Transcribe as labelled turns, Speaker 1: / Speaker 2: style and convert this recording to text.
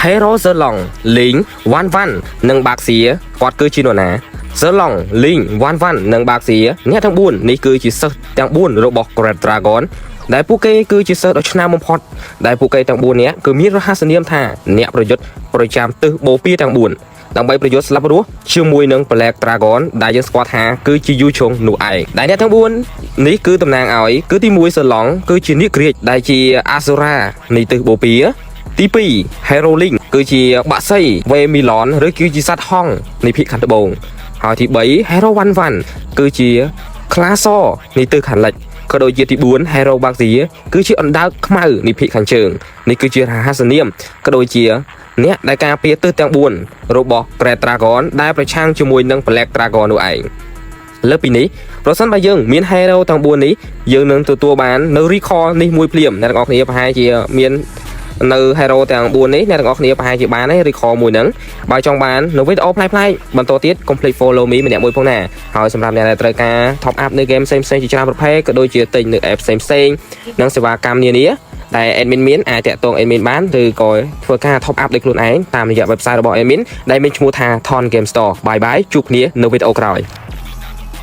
Speaker 1: Hero Zerlong លេង One One និង Baxia គាត់គឺជានរណា Zerlong លេង One One និង Baxia អ្នកទាំង4នេះគឺជាសិស្សទាំង4របស់ Great Dragon ដែលពួកគេគឺជាសិស្សដ៏ឆ្នើមបំផុតដែលពួកគេទាំង4នាក់គឺមានរហស្សនាមថាអ្នកប្រយុទ្ធប្រចាំទិសបូព៌ាទាំង4ដើម្បីប្រយុទ្ធស្លាប់រស់ជាមួយនឹង Black Dragon ដែលយើងស្គាល់ថាគឺជាយូឆុងនោះឯងដែលអ្នកទាំង4នេះគឺតំណាងឲ្យគឺទី1 Zerlong គឺជានាគក្រៀកដែលជា Asura នៃទិសបូព៌ាទី2 Hero Link គឺជាបាក់សី Wemilon ឬគឺជាសត្វហង្សនៃភាគខាងត្បូងហើយទី3 Hero One One គឺជាខ្លាសនៃទិសខាងលិចក៏ដូចជាទី4 Hero Baxia គឺជាអណ្ដើកខ្មៅនៃភាគខាងជើងនេះគឺជារហស្សនាមក៏ដូចជាអ្នកដែលការពារទិសទាំង4របស់ Great Dragon ដែលប្រឆាំងជាមួយនឹង Black Dragon នោះឯងលើពីនេះប្រសិនបើយើងមាន Hero ទាំង4នេះយើងនឹងទទួលបាននៅ recall នេះមួយភ្លាមអ្នកទាំងអស់គ្នាប្រហែលជាមាននៅ Hero ទាំង4នេះអ្នកទាំងអស់គ្នាប្រហែលជាបានហើយ recall មួយហ្នឹងបើចង់បាននៅវីដេអូផ្លែៗបន្តទៀត complete follow me ម្នាក់មួយផងណាហើយសម្រាប់អ្នកដែលត្រូវការ top up នៅ game ផ្សេងៗជាច្រើនប្រភេទក៏ដូចជាទិញនៅ app ផ្សេងៗនិងសេវាកម្មនានាដែល admin មានអាចតាក់ទង admin បានឬក៏ធ្វើការ top up ដោយខ្លួនឯងតាមរយៈ website របស់ admin ដែលមានឈ្មោះថា Thon Game Store bye bye ជួបគ្នានៅវីដេអូក្រោយ